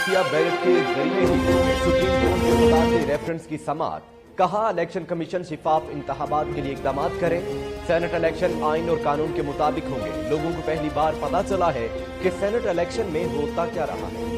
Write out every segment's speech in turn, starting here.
खुफिया बैलेट के जरिए ही सुप्रीम कोर्ट के मुताबिक रेफरेंस की समाअत। कहा इलेक्शन कमीशन शिफाफ इंतखाबात के लिए इकदाम करें। सेनेट इलेक्शन आइन और कानून के मुताबिक होंगे। लोगों को पहली बार पता चला है कि सेनेट इलेक्शन में होता क्या रहा है।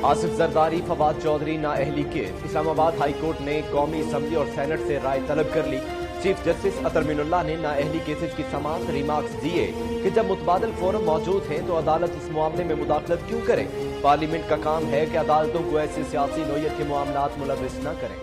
आसिफ जरदारी, फवाद चौधरी नाअहली केस। इस्लामाबाद हाई कोर्ट ने कौमी असम्बली और सेनेट से राय तलब कर ली। चीफ जस्टिस अतर मिनुल्लाह ने नाअहली केसेस की समाअत रिमार्क्स दिए कि जब मुतबादिल फोरम मौजूद हैं तो अदालत इस मामले में मुदाखलत क्यों करे। पार्लियामेंट का काम है कि अदालतों को ऐसे सियासी नोयत के मामलात मुलव्विस न करें।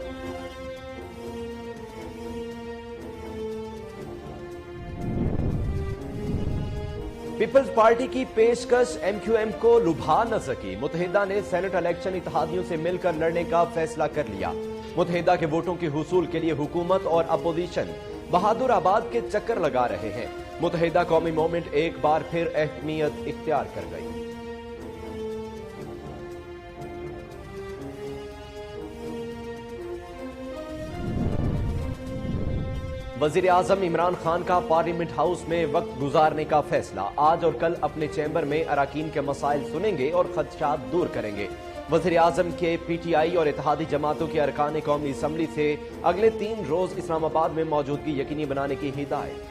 पीपल्स पार्टी की पेशकश एमक्यूएम को लुभा न सकी। मुत्तहिदा ने सेनेट इलेक्शन इत्तेहादियों से मिलकर लड़ने का फैसला कर लिया। मुत्तहिदा के वोटों के हुसूल के लिए हुकूमत और अपोजिशन बहादुराबाद के चक्कर लगा रहे हैं। मुत्तहिदा कौमी मूवमेंट एक बार फिर अहमियत इख्तियार कर गई। वजीर आजम इमरान खान का पार्लियामेंट हाउस में वक्त गुजारने का फैसला। आज और कल अपने चैम्बर में अराकीन के मसाइल सुनेंगे और खदशात दूर करेंगे। वजीर आजम के पीटीआई और इत्तेहादी जमातों के अरकान कौमी असम्बली से अगले 3 रोज इस्लामाबाद में मौजूदगी यकीनी बनाने की हिदायत।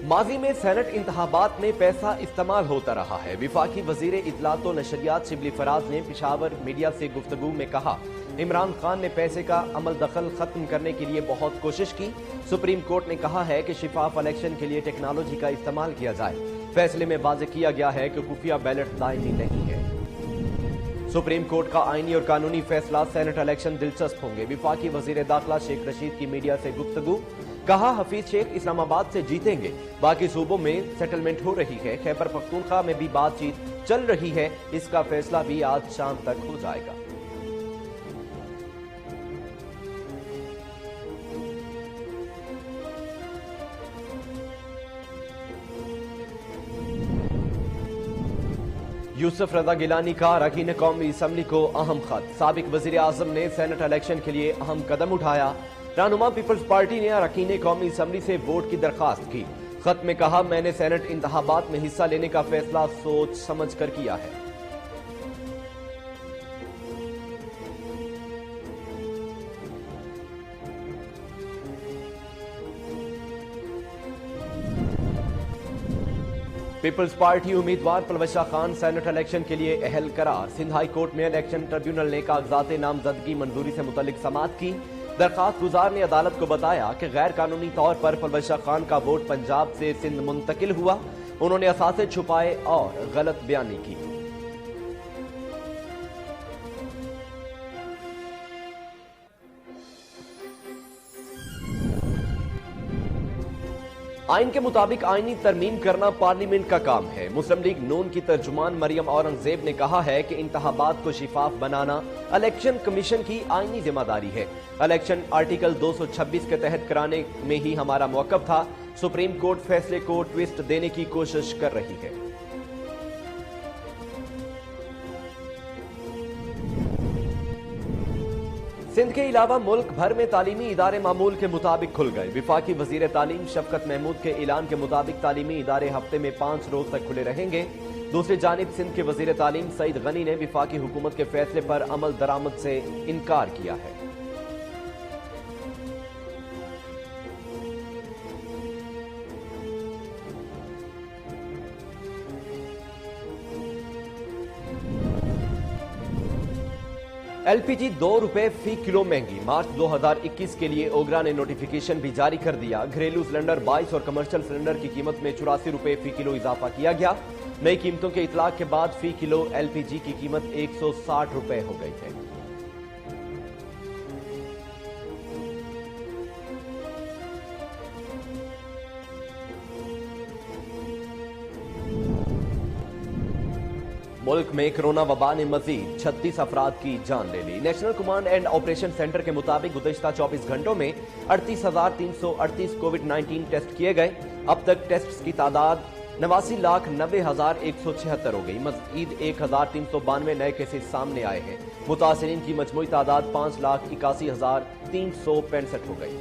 माजी में सेनेट इंतखाबात में पैसा इस्तेमाल होता रहा है। विफाकी वजीर इत्तलात और नशरियात शिबली फराज ने पेशावर मीडिया से गुफ्तगू में कहा, इमरान खान ने पैसे का अमल दखल खत्म करने के लिए बहुत कोशिश की। सुप्रीम कोर्ट ने कहा है कि शिफाफ इलेक्शन के लिए टेक्नोलॉजी का इस्तेमाल किया जाए। फैसले में वाज़ेह किया गया है कि खुफिया बैलेट दायमी नहीं है। सुप्रीम कोर्ट का आईनी और कानूनी फैसला। सेनेट इलेक्शन दिलचस्प होंगे। विफाकी वजीर दाखिला शेख रशीद की मीडिया से गुफ्तगू। कहा, हफीज शेख इस्लामाबाद से जीतेंगे। बाकी सूबों में सेटलमेंट हो रही है। खैबर पख्तूनख्वा में भी बातचीत चल रही है। इसका फैसला भी आज शाम तक हो जाएगा। यूसुफ रजा गिलानी का अरकान कौमी असम्बली को अहम खत। साबिक वजीर आजम ने सेनेट इलेक्शन के लिए अहम कदम उठाया। रहनुमा पीपल्स पार्टी ने अरकान कौमी असम्बली से वोट की दरखास्त की। खत में कहा, मैंने सेनेट इंतखाबात में हिस्सा लेने का फैसला सोच समझ कर किया है। पीपल्स पार्टी उम्मीदवार पलवशा खान सेनेट इलेक्शन के लिए अहल करार। सिंध हाई कोर्ट में इलेक्शन ट्रिब्यूनल ने कागजात नामजदगी मंजूरी से मुतल्लिक समाअत की। दरखास्त गुजार ने अदालत को बताया कि गैर कानूनी तौर पर पलवशा खान का वोट पंजाब से सिंध मुंतकिल हुआ। उन्होंने असासे छुपाए और गलत बयानी की। आइन के मुताबिक आईनी तरमीम करना पार्लियामेंट का काम है। मुस्लिम लीग नून की तर्जुमान मरियम औरंगजेब ने कहा है कि इंतखाबात को शिफाफ बनाना इलेक्शन कमीशन की आईनी जिम्मेदारी है। इलेक्शन आर्टिकल 226 के तहत कराने में ही हमारा मौकफ था। सुप्रीम कोर्ट फैसले को ट्विस्ट देने की कोशिश कर रही है। सिंध के अलावा मुल्क भर में तालीमी इदारे मामूल के मुताबिक खुल गए। विफाकी वजीर तालीम शफकत महमूद के ऐलान के मुताबिक तालीमी इदारे हफ्ते में 5 रोज तक खुले रहेंगे। दूसरी जानिब सिंध के वजीर तालीम सईद गनी ने विफाकी हुकूमत के फैसले पर अमल दरामद से इनकार किया है। एलपीजी 2 रुपए फी किलो महंगी। मार्च 2021 के लिए ओगरा ने नोटिफिकेशन भी जारी कर दिया। घरेलू सिलेंडर 22 और कमर्शियल सिलेंडर की कीमत में 84 रुपए फी किलो इजाफा किया गया। नई कीमतों के इतलाक के बाद फी किलो एलपीजी की कीमत 160 रुपए हो गई है। मुल्क में कोरोना वबा ने मजीद 36 अफराद की जान ले ली। National command and operation centre के मुताबिक गुज़िश्ता 24 घंटों में 38,338 कोविड-19 टेस्ट किए गए। अब तक टेस्ट की तादाद 89,90,176 हो गई। मजीद 1,392 नए केसेस सामने आए हैं। मुतासिरीन की मजमूई तादाद 5,81,365 हो गई।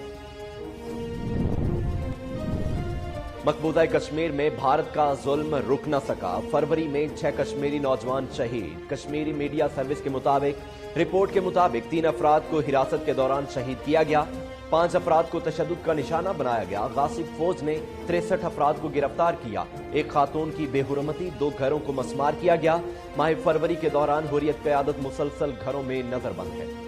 मकबूजा कश्मीर में भारत का जुल्म रुक न सका। फरवरी में 6 कश्मीरी नौजवान शहीद। कश्मीरी मीडिया सर्विस के मुताबिक रिपोर्ट के मुताबिक 3 अफराद को हिरासत के दौरान शहीद किया गया। 5 अफराद को तशद्दुद का निशाना बनाया गया। गासिब फौज ने 63 अफराद को गिरफ्तार किया। एक खातून की बेहुरमती, 2 घरों को मसमार किया गया। माह फरवरी के दौरान हुर्रियत क़यादत मुसलसल घरों में नजरबंद है।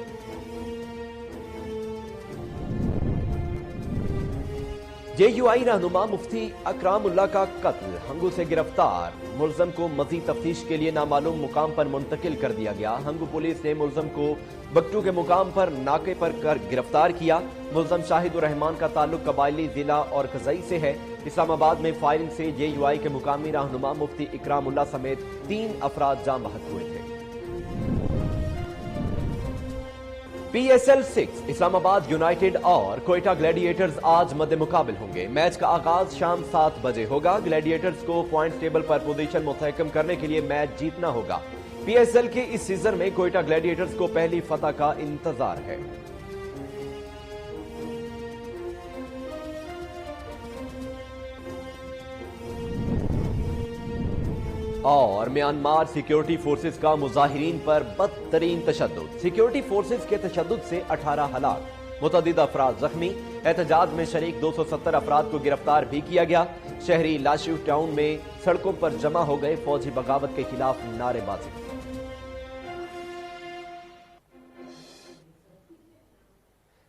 JUI रहनुमा मुफ्ती अकरामुल्लाह का कत्ल, हंगू से गिरफ्तार। मुलजम को मजीद तफ्तीश के लिए नामालूम मुकाम पर मुंतकिल कर दिया गया। हंगू पुलिस ने मुलजम को बगटू के मुकाम पर नाके पर कर गिरफ्तार किया। मुलजम शाहिदुर रहमान का ताल्लुक कबायली जिला और कजई से है। इस्लामाबाद में फायरिंग से JUI के मुकामी रहनुमा मुफ्ती इकरामुल्लाह समेत 3 अफराद जाँ बहक हुए थे। PSL 6 इस्लामाबाद यूनाइटेड और कोयटा ग्लैडिएटर्स आज मध्य मुकाबिल होंगे। मैच का आगाज शाम 7 बजे होगा। ग्लैडिएटर्स को पॉइंट टेबल पर पोजीशन मुस्तहकम करने के लिए मैच जीतना होगा। PSL के इस सीजन में कोयटा ग्लैडिएटर्स को पहली फतह का इंतजार है। और म्यांमार सिक्योरिटी फोर्सेस का मुजाहिरीन पर बदतरीन तशद्दुद। सिक्योरिटी फोर्सेस के तशद्दुद से 18 हलाक, मुतअद्दिद अफराद जख्मी। एहतजाज में शरीक 270 अफराद को गिरफ्तार भी किया गया। शहरी लाशिव टाउन में सड़कों पर जमा हो गए। फौजी बगावत के खिलाफ नारेबाजी।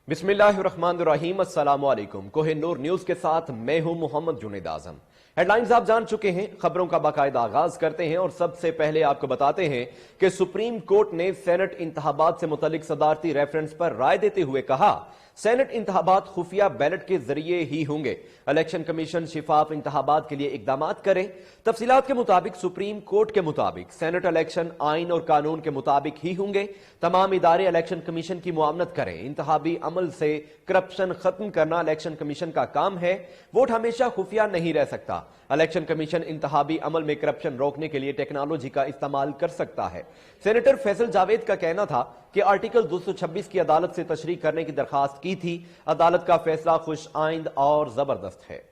बिस्मिल्लाहिर्रहमानिर्रहीम, अस्सलामु अलैकुम। कोहिनूर न्यूज के साथ मैं हूं मोहम्मद जुनैद आजम। हेडलाइंस आप जान चुके हैं, खबरों का बाकायदा आगाज करते हैं और सबसे पहले आपको बताते हैं कि सुप्रीम कोर्ट ने सेनेट इंतखाबात से मुतल्लिक सदारती रेफरेंस पर राय देते हुए कहा, सेनेट इंतखाबात खुफिया बैलेट के जरिए ही होंगे। इलेक्शन कमीशन शिफाफ इंतखाबात के लिए इकदामात करे। तफसीलात के मुताबिक सुप्रीम कोर्ट के मुताबिक सेनेट इलेक्शन आइन और कानून के मुताबिक ही होंगे। तमाम इदारे इलेक्शन कमीशन की मुआवनत करें। इंतखाबी अमल से करप्शन खत्म करना इलेक्शन कमीशन का काम है। वोट हमेशा खुफिया नहीं रह सकता। इलेक्शन कमीशन इंतखाबी अमल में करप्शन रोकने के लिए टेक्नोलॉजी का इस्तेमाल कर सकता है। सेनेटर फैसल जावेद का कहना था कि आर्टिकल 226 की अदालत से तशरीह करने की दरखास्त की थी। अदालत का फैसला खुश आइंद और जबरदस्त है।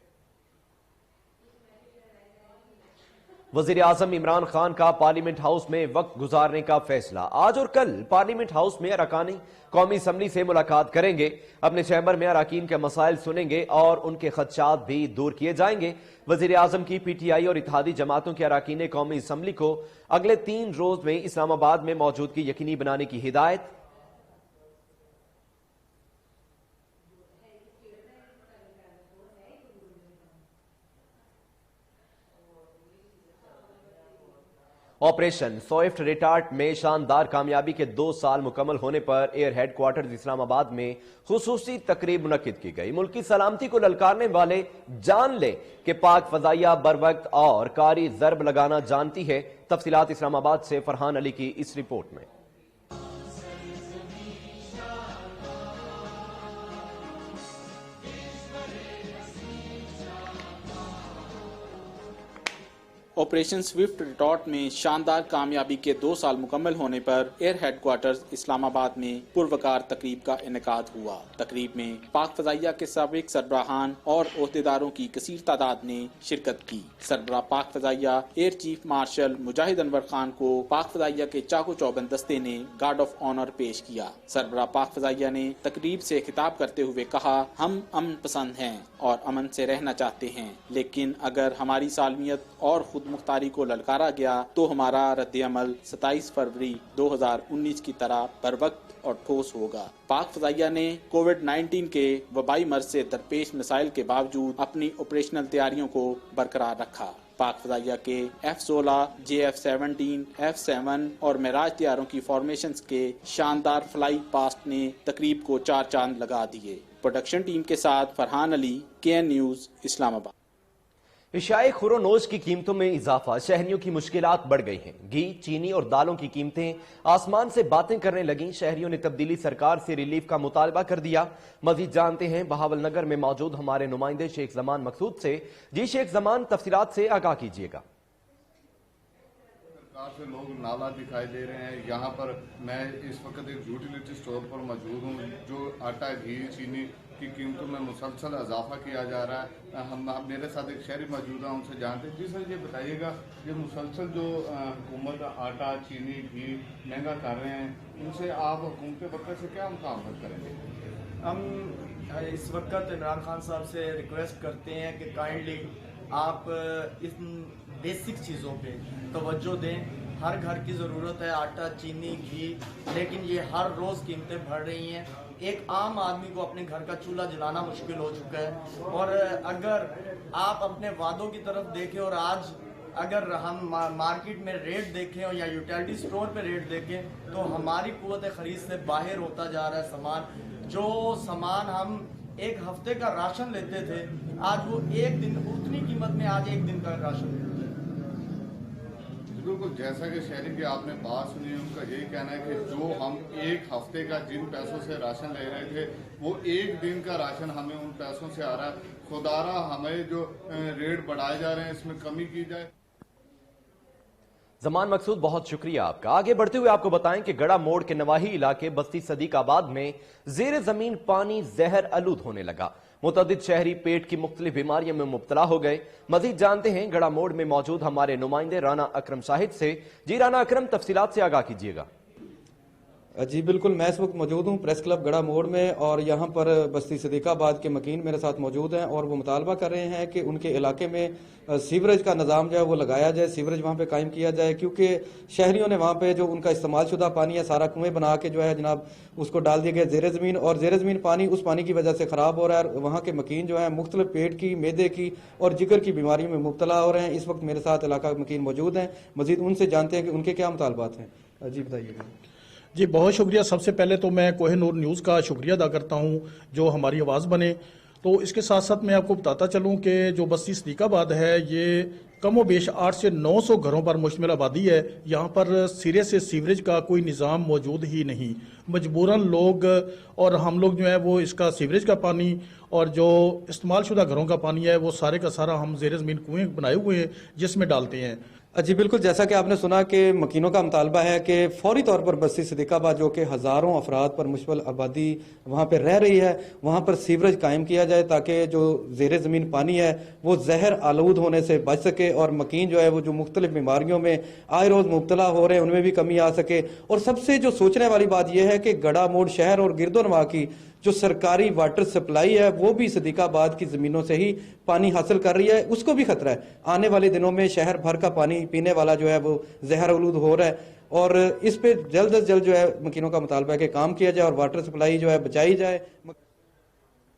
वजीर आजम इमरान खान का पार्लियामेंट हाउस में वक्त गुजारने का फैसला। आज और कल पार्लियामेंट हाउस में अरकानी कौमी असम्बली से मुलाकात करेंगे। अपने चैम्बर में अरकान के मसाइल सुनेंगे और उनके खदशात भी दूर किए जाएंगे। वजीर आजम की PTI और इत्तेहादी जमातों के अरकान कौमी असम्बली को अगले 3 रोज में इस्लामाबाद में मौजूदगी यकीनी बनाने की हिदायत। ऑपरेशन स्विफ्ट रिटार्ट में शानदार कामयाबी के 2 साल मुकम्मल होने पर एयर हेडक्वार्टर्स इस्लामाबाद में खुसूसी तकरीब मुनक्किद की गई। मुल्की सलामती को ललकारने वाले जान ले कि पाक फजाइया बर वक्त और कारी जरब लगाना जानती है। तफसीलात इस्लामाबाद से फरहान अली की इस रिपोर्ट में। ऑपरेशन स्विफ्ट रिटार्ट में शानदार कामयाबी के 2 साल मुकम्मल होने पर एयर हेडक्वार्टर्स इस्लामाबाद में पुरवकार तकरीब का इनेकाद हुआ। तकरीब में पाक फजाइया के साबिक सरबराहान और ओहदेदारों की कसीर तादाद ने शिरकत की। सरबराह पाक फजाइया एयर चीफ मार्शल मुजाहिद अनवर खान को पाक फजाइया के चाको चौबंद दस्ते ने गार्ड ऑफ ऑनर पेश किया। सरबराह पाक फजाइया ने तकरीब से खिताब करते हुए कहा, हम अमन पसंद हैं और अमन से रहना चाहते हैं, लेकिन अगर हमारी सालमियत और खुद मुख्तारी को ललकारा गया तो हमारा रद्द-ए-अमल 27 फरवरी 2019 की तरह बर वक्त और ठोस होगा। पाक फजाइया ने कोविड-19 के वबाई मर्ज से दरपेश मिसाइल के बावजूद अपनी ऑपरेशनल तैयारियों को बरकरार रखा। पाक फजाइया के F-16, JF-17, F-7 और मिराज तैयारों की फॉर्मेशंस के शानदार फ्लाई पास्ट ने तकरीब को 4 चांद लगा दिए। प्रोडक्शन टीम के साथ फरहान अली, KN न्यूज, इस्लामाबाद। اشیاء خوردونوش کی قیمتوں میں اضافہ، شہریوں کی مشکلات بڑھ گئی ہیں۔ گھی، چینی اور دالوں کی قیمتیں آسمان سے باتیں کرنے لگیں۔ شہریوں نے تبدیلی سرکار سے ریلیف کا مطالبہ کر دیا۔ مزید جانتے ہیں بہاول نگر میں موجود ہمارے نمائندے شیخ زمان مقصود سے۔ جی شیخ زمان، تفصیلات سے آگاہ کیجیے گا۔ سے لوگ نالا دکھائی دے رہے ہیں۔ یہاں پر میں اس وقت ایک یوٹیلیٹی سٹور پر موجود ہوں، جو آٹا، گھی، چینی کی قیمتوں میں مسلسل اضافہ کیا جا رہا ہے۔ میرے ساتھ ایک شہری موجود ہیں، ان سے جانتے ہیں۔ جی سر، یہ بتائیے گا، یہ مسلسل جو حکومت آٹا، چینی، گھی مہنگا کر رہے ہیں، ان سے آپ حکومت وقت سے کیا مطالبت کریں گے؟ ہم اس وقت عمران خان صاحب سے ریکویسٹ کرتے ہیں کہ کائنڈلی آپ اس بیسک چیزوں پہ توجہ دیں۔ ہر گھر کی ضرورت ہے آٹا، چینی، گھی، لیکن یہ ہر روز قیمتیں بڑھ رہی ہیں۔ ایک عام آدمی کو اپنے گھر کا چولہا جلانا مشکل ہو چکا ہے، اور اگر آپ اپنے وعدوں کی طرف دیکھیں اور آج اگر ہم مارکیٹ میں ریٹ دیکھیں یا یوٹیلیٹی سٹور پہ ریٹ دیکھیں تو ہماری قوت خرید سے باہر ہوتا جا رہا ہے سامان۔ جو سامان ہم ایک ہفتے کا راشن لیتے تھے، آج وہ ایک دن اتنی قیمت میں آج ایک دن کا راشن لیتے ہیں۔ بالکل، جیسا کہ شہری کی آپ نے بات سنی، ان کا یہی کہنا ہے کہ جو ہم ایک ہفتے کا جن پیسوں سے راشن لے رہے تھے، وہ ایک دن کا راشن ہمیں ان پیسوں سے آ رہا ہے۔ خدارا ہمیں جو ریٹ بڑھائے جا رہے ہیں، اس میں کمی کی جائے۔ زمان مقصود، بہت شکریہ آپ کا۔ آگے بڑھتے ہوئے آپ کو بتائیں کہ گڑھا موڑ کے نواحی علاقے بستی صدیق آباد میں زیر زمین پانی زہر آلود ہونے لگا۔ متعدد شہری پیٹ کی مختلف بیماریوں میں مبتلا ہو گئے۔ مزید جانتے ہیں گڑھا موڑ میں موجود ہمارے نمائندے رانا اکرم شاہد سے۔ جی رانا اکرم، تفصیلات سے آگاہ کیجیے گا۔ جی بالکل، میں اس وقت موجود ہوں پریس کلب گڑھا موڑ میں، اور یہاں پر بستی صدیق آباد کے مکین میرے ساتھ موجود ہیں، اور وہ مطالبہ کر رہے ہیں کہ ان کے علاقے میں سیوریج کا نظام جو ہے وہ لگایا جائے، سیوریج وہاں پہ قائم کیا جائے، کیونکہ شہریوں نے وہاں پہ جو ان کا استعمال شدہ پانی ہے سارا کنویں بنا کے جو ہے جناب اس کو ڈال دیا گیا زیر زمین، اور زیر زمین پانی اس پانی کی وجہ سے خراب ہو رہا ہے، اور وہاں کے مکین جو ہیں مختلف پیٹ کی، معدے کی اور جگر کی بیماریوں میں مبتلا ہو رہے ہیں۔ اس وقت میرے ساتھ علاقہ مکین موجود ہیں، مزید ان سے جانتے ہیں کہ ان کے کیا مطالبات ہیں۔ جی بتائیے گا۔ جی بہت شکریہ۔ سب سے پہلے تو میں کوہ نور نیوز کا شکریہ ادا کرتا ہوں جو ہماری آواز بنے۔ تو اس کے ساتھ ساتھ میں آپ کو بتاتا چلوں کہ جو بستی صدیق آباد ہے یہ کم و بیش 800 سے 900 گھروں پر مشتمل آبادی ہے۔ یہاں پر سرے سے سیوریج کا کوئی نظام موجود ہی نہیں۔ مجبوراً لوگ اور ہم لوگ جو ہے وہ اس کا سیوریج کا پانی اور جو استعمال شدہ گھروں کا پانی ہے وہ سارے کا سارا ہم زیر زمین کنویں بنائے ہوئے ہیں جس میں ڈالتے ہیں۔ جی بالکل، جیسا کہ آپ نے سنا کہ مکینوں کا مطالبہ ہے کہ فوری طور پر بستی صدیق آباد جو کہ ہزاروں افراد پر مشتمل آبادی وہاں پہ رہ رہی ہے، وہاں پر سیوریج قائم کیا جائے تاکہ جو زیر زمین پانی ہے وہ زہر آلود ہونے سے بچ سکے، اور مکین جو ہے وہ جو مختلف بیماریوں میں آئے روز مبتلا ہو رہے ہیں ان میں بھی کمی آ سکے۔ اور سب سے جو سوچنے والی بات یہ ہے کہ گڑھا موڑ شہر اور گرد و نواح کی جو سرکاری واٹر سپلائی ہے وہ بھی صدیق آباد کی زمینوں سے ہی پانی حاصل کر رہی ہے، اس کو بھی خطرہ ہے۔ آنے والے دنوں میں شہر بھر کا پانی پینے والا جو ہے وہ زہر آلود ہو رہا ہے، اور اس پہ جلد از جلد جو ہے مکینوں کا مطالبہ ہے کہ کام کیا جائے اور واٹر سپلائی جو ہے بچائی جائے۔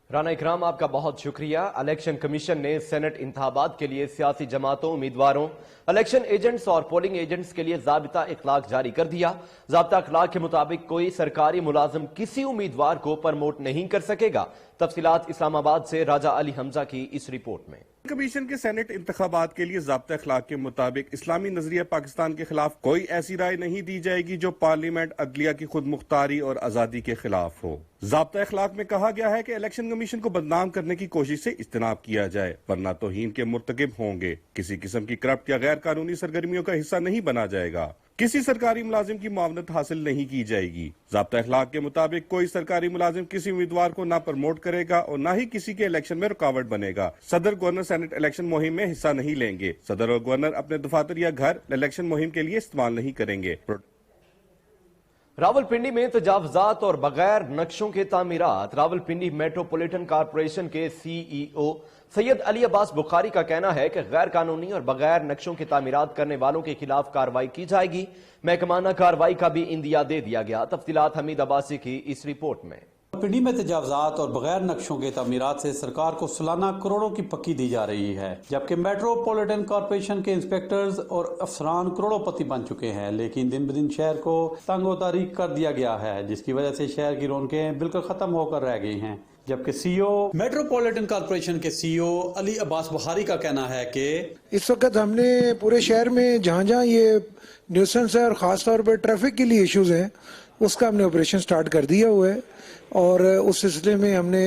رانا اکرام، آپ کا بہت شکریہ۔ الیکشن کمیشن نے سینٹ انتخابات کے لیے سیاسی جماعتوں، امیدواروں، الیکشن ایجنٹس اور پولنگ ایجنٹس کے لیے ضابطہ اخلاق جاری کر دیا۔ ضابطہ اخلاق کے مطابق کوئی سرکاری ملازم کسی امیدوار کو پرموٹ نہیں کر سکے گا۔ تفصیلات اسلام آباد سے راجہ علی حمزہ کی اس رپورٹ میں۔ کمیشن کے سینٹ انتخابات کے لیے ضابطہ اخلاق کے مطابق اسلامی نظریہ پاکستان کے خلاف کوئی ایسی رائے نہیں دی جائے گی جو پارلیمنٹ عدلیہ کی خود مختاری اور آزادی کے خلاف ہو۔ ضابطہ اخلاق میں کہا گیا ہے کہ الیکشن کمیشن کو بدنام کرنے کی کوشش سے اجتناب کیا جائے، ورنہ توہین کے مرتکب ہوں گے۔ کسی قسم کی کرپٹ یا غیر قانونی سرگرمیوں کا حصہ نہیں بنا جائے گا۔ کسی سرکاری ملازم کی معاونت حاصل نہیں کی جائے گی۔ ضابطہ اخلاق کے مطابق کوئی سرکاری ملازم کسی امیدوار کو نہ پرموٹ کرے گا اور نہ ہی کسی کے الیکشن میں رکاوٹ بنے گا۔ صدر گورنر سینٹ الیکشن مہم میں حصہ نہیں لیں گے۔ صدر اور گورنر اپنے دفاتر یا گھر الیکشن مہم کے لیے استعمال نہیں کریں گے۔ راولپنڈی میں تجاوزات اور بغیر نقشوں کے تعمیرات۔ راولپنڈی میٹروپولیٹن کارپوریشن کے سی ای او سید علی عباس بخاری کا کہنا ہے کہ غیر قانونی اور بغیر نقشوں کی تعمیرات کرنے والوں کے خلاف کارروائی کی جائے گی۔ محکمانہ کارروائی کا بھی عندیہ دے دیا گیا۔ تفصیلات حمید عباسی کی اس رپورٹ میں۔ راولپنڈی میں تجاوزات اور بغیر نقشوں کے تعمیرات سے سرکار کو سالانہ کروڑوں کی پکی دی جا رہی ہے، جبکہ میٹروپولیٹن کارپوریشن کے انسپیکٹرز اور افسران کروڑوں پتی بن چکے ہیں، لیکن دن بدن شہر کو تنگ و تاریک کر دیا گیا ہے، جس کی وجہ سے شہر کی رونقیں بالکل ختم ہو کر رہ گئی ہیں۔ जबकि CEO मेट्रोपॉलिटन कॉर्पोरेशन के CEO अली अब्बास बुखारी का कहना है कि इस वक्त हमने पूरे शहर में जहाँ जहाँ ये न्यूसेंस है और ख़ास तौर पर ट्रैफिक के लिए इश्यूज हैं उसका हमने ऑपरेशन स्टार्ट कर दिया हुआ है और उस सिलसिले में हमने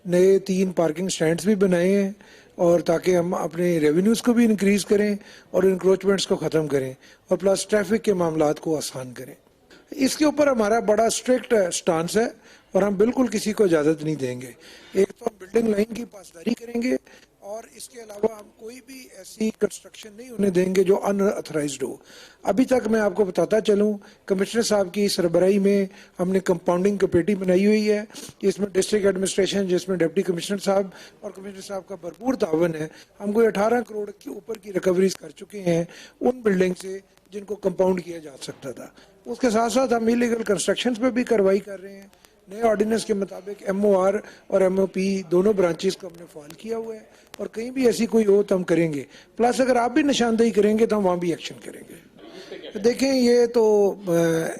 नए 3 पार्किंग स्टैंड्स भी बनाए हैं और ताकि हम अपने रेवेन्यूज़ को भी इंक्रीज़ करें और इंक्रोचमेंट्स को ख़त्म करें और प्लस ट्रैफिक के मामलात को आसान करें। इसके ऊपर हमारा बड़ा स्ट्रिक्ट स्टांस है और हम बिल्कुल किसी को इजाज़त नहीं देंगे। एक तो हम बिल्डिंग लाइन की पासदारी करेंगे और इसके अलावा हम कोई भी ऐसी कंस्ट्रक्शन नहीं होने देंगे जो अनऑथराइज्ड हो। अभी तक मैं आपको बताता चलूं, कमिश्नर साहब की सरबराही में हमने कंपाउंडिंग कमेटी बनाई हुई है, इसमें डिस्ट्रिक्ट एडमिनिस्ट्रेशन, जिसमें डिप्टी कमिश्नर साहब और कमिश्नर साहब का भरपूर तावन है। हम कोई 18 करोड़ के ऊपर की रिकवरीज कर चुके हैं उन बिल्डिंग से जिनको कंपाउंड किया जा सकता था। उसके साथ साथ हम इलीगल कंस्ट्रक्शन पर भी कार्रवाई कर रहे हैं। नए ऑर्डिनेंस के मुताबिक MOR और MOP दोनों ब्रांचेस को हमने फाइल किया हुआ है और कहीं भी ऐसी कोई हो तो हम करेंगे। प्लस अगर आप भी निशानदेही करेंगे तो हम वहाँ भी एक्शन करेंगे। देखें, ये तो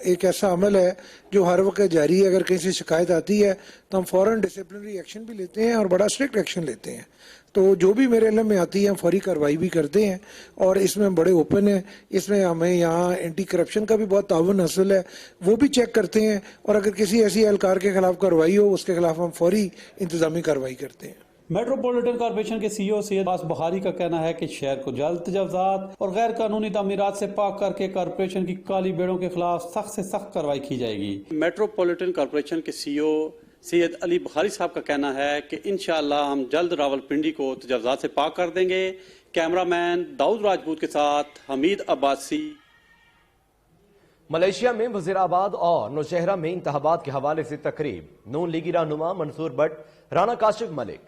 एक ऐसा अमल है जो हर वक्त जारी है। अगर कहीं से शिकायत आती है तो हम फौरन डिसिप्लिनरी एक्शन भी लेते हैं और बड़ा स्ट्रिक्ट एक्शन लेते हैं। तो जो भी मेरे इल्म में आती है हम फौरी कार्रवाई भी करते हैं और इसमें हम बड़े ओपन हैं। इसमें हमें यहाँ एंटी करप्शन का भी बहुत ताउन हासिल है, वो भी चेक करते हैं और अगर किसी ऐसी एहलकार के खिलाफ कार्रवाई हो उसके खिलाफ हम फौरी इंतजामी कार्रवाई करते हैं। मेट्रोपॉलिटन कॉर्पोरेशन के CEO सैयद अब्बास बुखारी का कहना है कि शहर को जल्द तजावुज़ात और गैर कानूनी तामीरात से पाक करके कॉर्पोरेशन की काली बेड़ों के खिलाफ सख्त से सख्त कार्रवाई की जाएगी। मेट्रोपॉलिटन कॉर्पोरेशन के CEO सैयद अली बुखारी साहब का कहना है कि इंशाअल्लाह हम जल्द रावलपिंडी को तजावुज़ात से पाक कर देंगे। कैमरामैन दाऊद राजपूत के साथ हमीद अब्बासी। मलेशिया में वजीराबाद और नौशहरा में इंतखाबात के हवाले से तकरीब। नून लीगी रहनुमा मंसूर भट्ट, राना काशिफ मलिक,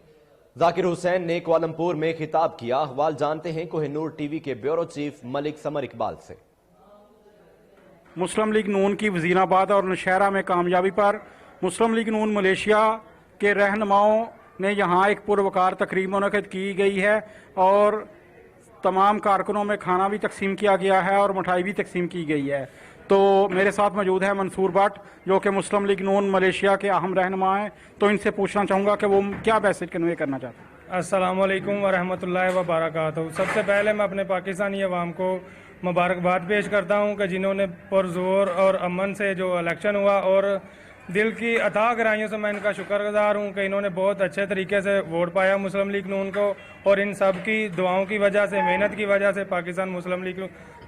जाकिर हुसैन ने कुआलमपुर में खिताब किया। अहवाल जानते हैं कोहिनूर TV के bureau chief Malik summer Iqbal से। मुस्लिम लीग नून की वजीराबाद और नौशहरा में कामयाबी पर मुस्लिम लीग नून मलेशिया के रहनुमाओं ने यहाँ एक पुरवकार तकरीब मुनक़िद की गई है और तमाम कारकुनों में खाना भी तकसीम किया गया है और मिठाई भी तकसीम की गई है। तो मेरे साथ मौजूद है मंसूर भट्ट जो कि मुस्लिम लीग नून मलेशिया के अहम रहनुमा हैं। तो इनसे पूछना चाहूँगा कि वो क्या मैसेज कन्वे करना चाहते हैं। अस्सलाम वालेकुम वरहमतुल्लाहि वबरकातुहू। सबसे पहले मैं अपने पाकिस्तानी अवाम को मुबारकबाद पेश करता हूँ कि जिन्होंने पुरजोर और अमन से जो इलेक्शन हुआ और दिल की अता गहराइयों से मैं इनका शुक्रगुजार हूँ कि इन्होंने बहुत अच्छे तरीके से वोट पाया मुस्लिम लीग नून को और इन सब की दुआओं की वजह से, मेहनत की वजह से पाकिस्तान मुस्लिम लीग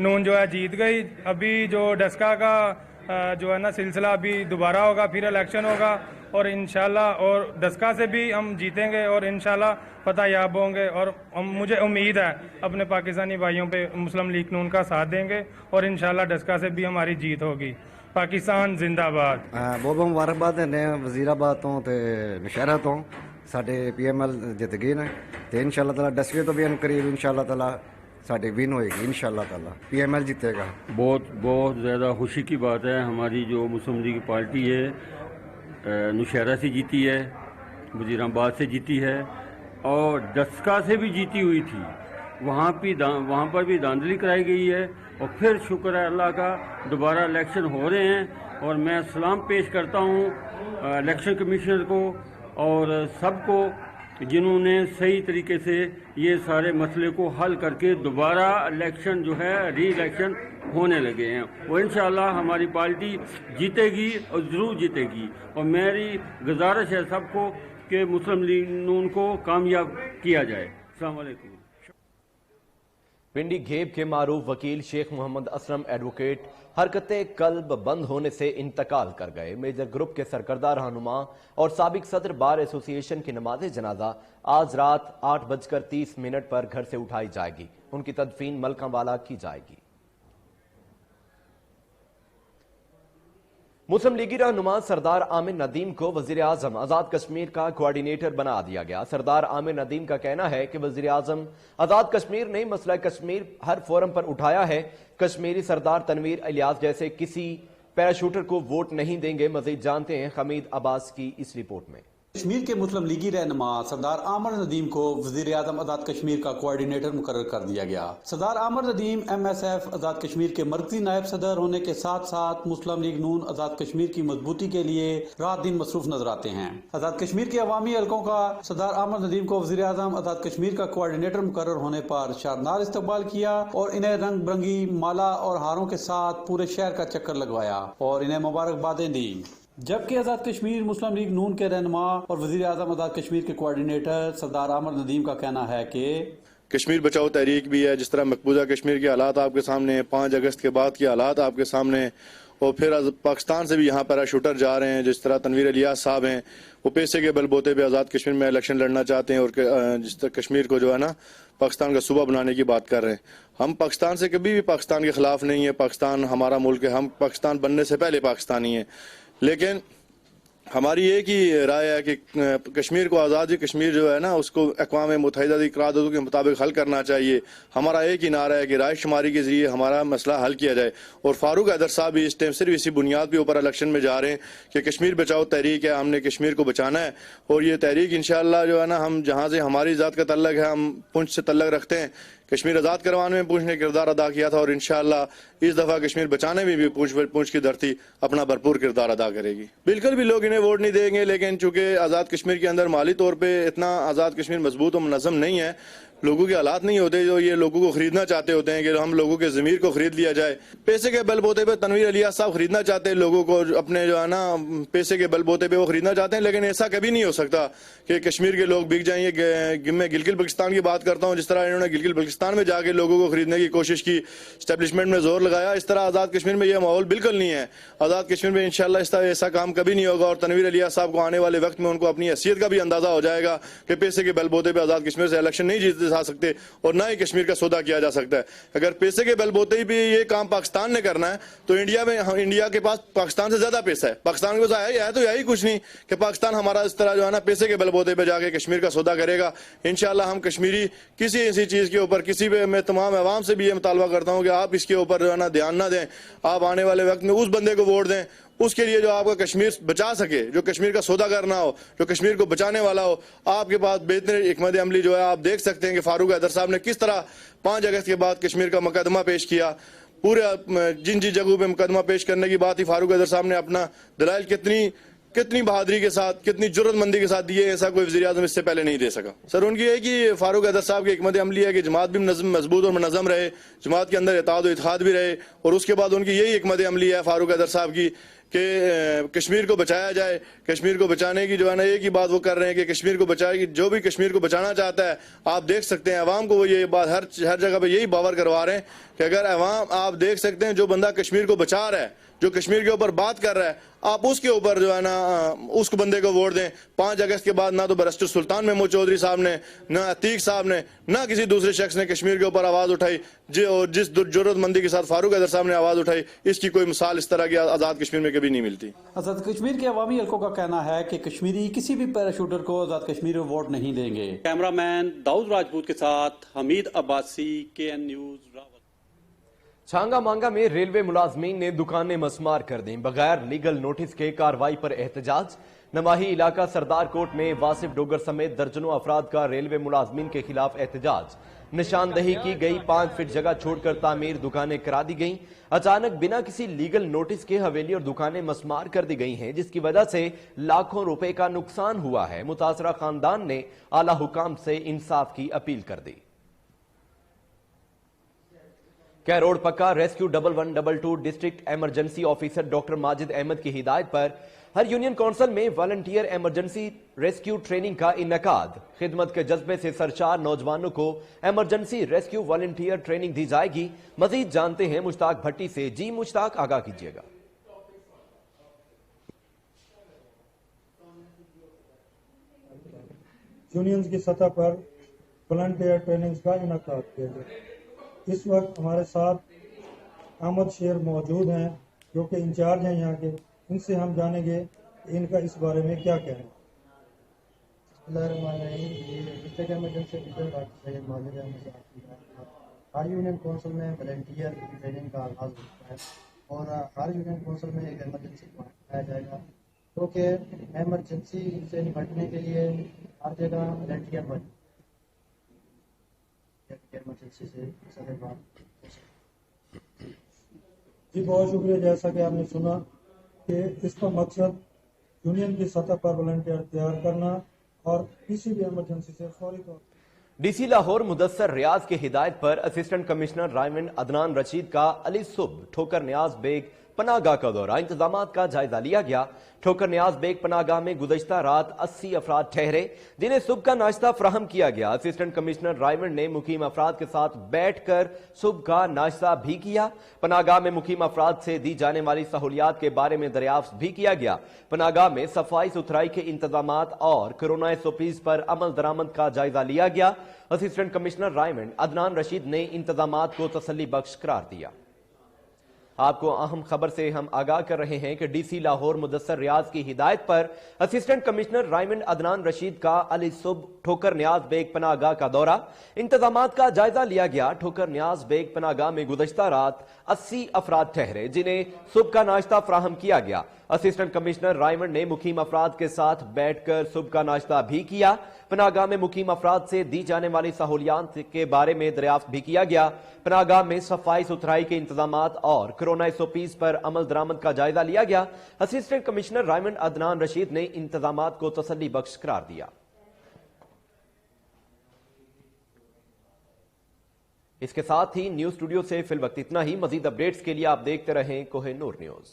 नून जो है जीत गई। अभी जो डस्का का जो है ना सिलसिला अभी दोबारा होगा, फिर इलेक्शन होगा और इंशाल्लाह और डस्का से भी हम जीतेंगे और इंशाल्लाह फतह याब होंगे और मुझे उम्मीद है अपने पाकिस्तानी भाइयों पे मुस्लिम लीग नून का साथ देंगे और इंशाल्लाह डस्का से भी हमारी जीत होगी। पाकिस्तान जिंदाबाद। बहुत बहुत मुबारकबाद ने वजीराबाद तो नौशहरा तो साडे PML जित गए ने तो इंशाल्लाह ताला डस्के तो भी करीब इंशाल्लाह ताला साडी विन होएगी। इंशाल्लाह ताला PML जीतेगा। बहुत बहुत ज़्यादा खुशी की बात है। हमारी जो मुस्लिम लीग पार्टी है नौशहरा से जीती है, वजीराबाद से जीती है और डस्का से भी जीती हुई थी। वहाँ पर भी धांधली कराई गई है और फिर शुक्र है अल्लाह का दोबारा इलेक्शन हो रहे हैं और मैं सलाम पेश करता हूँ इलेक्शन कमिश्नर को और सबको जिन्होंने सही तरीके से ये सारे मसले को हल करके दोबारा इलेक्शन जो है री इलेक्शन होने लगे हैं। वो इंशाअल्लाह हमारी पार्टी जीतेगी और ज़रूर जीतेगी और मेरी गुजारिश है सबको कि मुस्लिम लीग नून को कामयाब किया जाए। अस्सलाम वालेकुम। पिंडी घेब के मारूफ वकील शेख मोहम्मद असलम एडवोकेट हरकते कल्ब बंद होने से इंतकाल कर गए। मेजर ग्रुप के सरकर्दा रहनुमा और साबिक सदर बार एसोसिएशन की नमाज जनाजा आज रात 8:30 पर घर से उठाई जाएगी। उनकी तदफीन मलकावाला की जाएगी। मुस्लिम लीगी रहनुमा सरदार आमिर नदीम को वजीर आजम आजाद कश्मीर का कोऑर्डिनेटर बना दिया गया। सरदार आमिर नदीम का कहना है कि वजीर आजम आजाद कश्मीर ने मसला कश्मीर हर फोरम पर उठाया है। कश्मीरी सरदार तनवीर इलियास जैसे किसी पैराशूटर को वोट नहीं देंगे। मजीद जानते हैं हमीद अब्बास की इस रिपोर्ट में। کشمیر کے مسلم لیگی رہنما سردار عامر ندیم کو وزیر اعظم آزاد کشمیر کا کوآرڈینیٹر مقرر کر دیا گیا۔ سردار عامر ندیم MSF آزاد کشمیر کے مرکزی نائب صدر ہونے کے ساتھ ساتھ مسلم لیگ نون آزاد کشمیر کی مضبوطی کے لیے رات دن مصروف نظر آتے ہیں۔ آزاد کشمیر کے عوامی حلقوں کا سردار عامر ندیم کو وزیر اعظم آزاد کشمیر کا کوآرڈینیٹر مقرر ہونے پر شاندار استقبال کیا اور انہیں رنگ برنگی مالا اور ہاروں کے ساتھ پورے شہر کا چکر لگوایا اور انہیں مبارکبادیں دی۔ جبکہ آزاد کشمیر مسلم لیگ نون کے رہنما اور وزیر اعظم آزاد کشمیر کے کوآرڈینیٹر سردار عامر ندیم کا کہنا ہے کہ کشمیر بچاؤ تحریک بھی ہے، جس طرح مقبوضہ کشمیر کے حالات آپ کے سامنے ہیں، 5 اگست کے بعد کے حالات آپ کے سامنے ہیں، اور پھر پاکستان سے بھی یہاں پیراشوٹر جا رہے ہیں، جس طرح تنویر الیاس صاحب ہیں، وہ پیسے کے بل بوتے پہ آزاد کشمیر میں الیکشن لڑنا چاہتے ہیں اور جس طرح کشمیر کو جو ہے نا پاکستان کا صوبہ بنانے کی بات کر رہے ہیں۔ ہم پاکستان سے کبھی بھی پاکستان کے خلاف نہیں ہیں، پاکستان ہمارا ملک ہے، ہم پاکستان بننے سے پہلے پاکستانی ہیں، لیکن ہماری ایک ہی رائے ہے کہ کشمیر کو آزادی کشمیر جو ہے نا اس کو اقوام متحدہ کی قراردادوں کے مطابق حل کرنا چاہیے۔ ہمارا ایک ہی نعرہ ہے کہ رائے شماری کے ذریعے ہمارا مسئلہ حل کیا جائے، اور فاروق حیدر صاحب بھی اس ٹائم صرف اسی بنیاد کے اوپر الیکشن میں جا رہے ہیں کہ کشمیر بچاؤ تحریک ہے، ہم نے کشمیر کو بچانا ہے، اور یہ تحریک انشاءاللہ جو ہے نا ہم جہاں سے ہماری ذات کا تعلق ہے، ہم پونچھ سے تعلق رکھتے ہیں، کشمیر آزاد کروانے میں پونچھ نے کردار ادا کیا تھا، اور انشاءاللہ اس دفعہ کشمیر بچانے میں بھی پونچھ کی دھرتی اپنا بھرپور کردار ادا کرے گی۔ بالکل بھی لوگ انہیں ووٹ نہیں دیں گے، لیکن چونکہ آزاد کشمیر کے اندر مالی طور پہ اتنا آزاد کشمیر مضبوط و منظم نہیں ہے، لوگوں کے حالات نہیں ہوتے جو یہ لوگوں کو خریدنا چاہتے ہوتے ہیں کہ ہم لوگوں کے ضمیر کو خرید لیا جائے۔ پیسے کے بل بوتے پہ تنویر الیاس صاحب خریدنا چاہتے ہیں لوگوں کو، اپنے جو ہے نا پیسے کے بل بوتے پہ وہ خریدنا چاہتے ہیں، لیکن ایسا کبھی نہیں ہو سکتا کہ کشمیر کے لوگ بک جائیں۔ یہ میں گلگت بلتستان کی بات کرتا ہوں، جس طرح انہوں نے گلگت بلتستان میں جا کے لوگوں کو خریدنے کی کوشش کی، اسٹیبلشمنٹ میں زور لگایا، اس طرح آزاد کشمیر میں یہ ماحول بالکل نہیں ہے۔ آزاد کشمیر میں انشاءاللہ اس طرح ایسا کام کبھی نہیں ہوگا، اور تنویر الیاس صاحب کو آنے والے وقت میں ان کو اپنی حیثیت کا بھی اندازہ ہو جائے گا کہ پیسے کے بل بوتے پہ آزاد کشمیر سے الیکشن نہیں جیت جا سکتے، اور نہ ہی کشمیر کا سودا کیا جا سکتا ہے۔ اگر پیسے کے بل بوتے ہی بھی یہ کام پاکستان نے کرنا ہے تو انڈیا کے پاس پاکستان سے زیادہ پیسہ ہے، پاکستان کے پاس ہے تو یہی کچھ نہیں کہ پاکستان ہمارا اس طرح جو ہے نا پیسے کے بل بوتے پہ جا کے کشمیر کا سودا کرے گا۔ انشاءاللہ ہم کشمیری کسی ایسی چیز کے اوپر میں تمام عوام سے بھی یہ مطالبہ کرتا ہوں کہ آپ اس کے اوپر جو ہے نا دھیان نہ دیں، آپ آنے والے وقت میں اس بندے کو ووٹ دیں اس کے لیے جو آپ کا کشمیر بچا سکے، جو کشمیر کا سودا کرنا ہو، جو کشمیر کو بچانے والا ہو۔ آپ کے پاس بہتر حکمت عملی جو ہے آپ دیکھ سکتے ہیں کہ فاروق حیدر صاحب نے کس طرح 5 اگست کے بعد کشمیر کا مقدمہ پیش کیا، پورے جن جگہوں پہ مقدمہ پیش کرنے کی بات ہی فاروق حیدر صاحب نے اپنا دلائل کتنی بہادری کے ساتھ، کتنی جرت مندی کے ساتھ دیے، ایسا کوئی وزیر اعظم اس سے پہلے نہیں دے سکا۔ سر ان کی ہے کہ فاروق حیدر صاحب کی حکمت عملی ہے کہ جماعت بھی مضبوط اور منظم رہے، جماعت کے اندر اتحاد و اتحاد بھی رہے، اور اس کے بعد ان کی یہی حکمت عملی ہے فاروق حیدر صاحب کی کہ کشمیر کو بچایا جائے۔ کشمیر کو بچانے کی جو ہے نا ایک ہی بات وہ کر رہے ہیں کہ کشمیر کو بچائے گی، جو بھی کشمیر کو بچانا چاہتا ہے آپ دیکھ سکتے ہیں عوام کو وہ یہ بات ہر جگہ پہ یہی باور کروا رہے ہیں کہ اگر عوام آپ دیکھ سکتے ہیں جو بندہ کشمیر کو بچا رہا ہے، جو کشمیر کے اوپر بات کر رہا ہے، آپ اس کے اوپر جو ہے نا اس کو بندے کو ووٹ دیں۔ 5 اگست کے بعد نہ تو بیرسٹر سلطان محمود چودھری صاحب نے، نہ عتیق صاحب نے، نہ کسی دوسرے شخص نے کشمیر کے اوپر آواز اٹھائی، جس جرت مندی کے ساتھ فاروق حیدر صاحب نے آواز اٹھائی، اس کی کوئی مثال اس طرح کی آزاد کشمیر میں کبھی نہیں ملتی۔ آزاد کشمیر کے عوامی حلقوں کا کہنا ہے کہ کشمیری کسی بھی پیراشوٹر کو آزاد کشمیر میں ووٹ نہیں دیں گے۔ کیمرہ مین داؤد راجپوت کے ساتھ حمید عباسی، KN نیوز راول۔ چھانگا مانگا میں ریلوے ملازمین نے دکانیں مسمار کر دیں، بغیر لیگل نوٹس کے کارروائی پر احتجاج۔ نواحی علاقہ سردار کوٹ میں واصف ڈوگر سمیت درجنوں افراد کا ریلوے ملازمین کے خلاف احتجاج۔ نشاندہی کی گئی 5 فٹ جگہ چھوڑ کر تعمیر دکانیں کرا دی گئیں۔ اچانک بنا کسی لیگل نوٹس کے حویلی اور دکانیں مسمار کر دی گئی ہیں، جس کی وجہ سے لاکھوں روپے کا نقصان ہوا ہے۔ متاثرہ خاندان نے اعلیٰ حکام سے انصاف کی اپیل کر دی۔ روڈ پکا rescue 1122 district emergency officer doctor Majid Ahmed کی ہدایت پر ہر یونین کونسل میں والنٹیئر ایمرجنسی ریسکیو ٹریننگ کا انعقاد۔ خدمت کے جذبے سے سرشار نوجوانوں کو ایمرجنسی ریسکیو والنٹیئر ٹریننگ دی جائے گی۔ مزید جانتے ہیں مشتاق بھٹی سے۔ جی مشتاق، آگاہ کیجیے گا۔ یونینز کی سطح پر والنٹیئر ٹریننگ کا انعقاد کیا گیا۔ اس وقت ہمارے ساتھ احمد شیر موجود ہیں جو کہ انچارج ہیں یہاں کے، ان سے ہم جانیں گے کہ ان کا اس بارے میں کیا کہنا ہے۔ بسم اللہ الرحمن الرحیم۔ ڈسٹرکٹ ایمرجنسی آفیسر ڈاکٹر سید ماجد احمد صاحب ہر یونین کونسل میں والنٹیئر ٹریننگ کا آغاز ہوتا ہے، اور ہر یونین کونسل میں ایک ایمرجنسی پوائنٹ بنایا جائے گا क्योंकि एमरजेंसी से निपटने के लिए हर जगह वॉलंटियर बने, एमरजेंसी से सदर बात। जी बहुत शुक्रिया। जैसा कि आपने सुना कि इसका मकसद यूनियन की सतह पर वॉलंटियर तैयार करना और किसी भी इमरजेंसी से फौरी तौर डीसी लाहौर मुदस्सर रियाज की हिदायत पर assistant commissioner Raymond Adnan Rashid का अली सुब ठोकर न्याज बेग पनागाह का दौरा, इंतजामात का जायजा लिया गया। ठोकर न्याज बेग पनागाह में गुज़श्ता रात 80 अफराद ठहरे जिन्हें सुबह का नाश्ता फराहम किया गया। असिस्टेंट कमिश्नर रायमंड ने मुकीम अफराद के साथ बैठकर सुबह का नाश्ता भी किया। पनागाह में मुकीम अफराद से दी जाने वाली सहूलियात के बारे में दरियाफ्त भी किया गया। पनागाह में सफाई सुथराई के इंतजामात और कोरोना एसओपीज पर अमल दरामद का जायजा लिया गया। Assistant commissioner Raymond Adnan Rashid ने इंतजामात को तसल्ली बख्श करार दिया। आपको अहम खबर से हम आगाह कर रहे हैं कि डीसी लाहौर मुदस्सर रियाज की हिदायत पर assistant commissioner Raymond Adnan Rashid का अली सुब ठोकर न्याज बेग पनागाह का दौरा, इंतजामात का जायजा लिया गया। ठोकर न्याज बेग पनागाह में गुज़श्ता रात 80 अफराद ठहरे जिन्हें सुबह का नाश्ता फराहम किया गया। असिस्टेंट कमिश्नर रायमंड ने मुकीम अफराद के साथ बैठकर सुबह का नाश्ता भी किया। पनागाह में मुकीम अफराद से दी जाने वाली सहूलियात के बारे में दरियाफ्त भी किया गया। पनागाह में सफाई सुथराई के इंतजामात और कोरोना एसओपीज पर अमल दरामद का जायजा लिया गया। Assistant commissioner Raymond Adnan Rashid ने इंतजामात को तसल्ली बख्श करार दिया। इसके साथ ही न्यूज स्टूडियो से फिल वक्त इतना ही। मजीद अपडेट्स के लिए आप देखते रहें कोहिनूर न्यूज।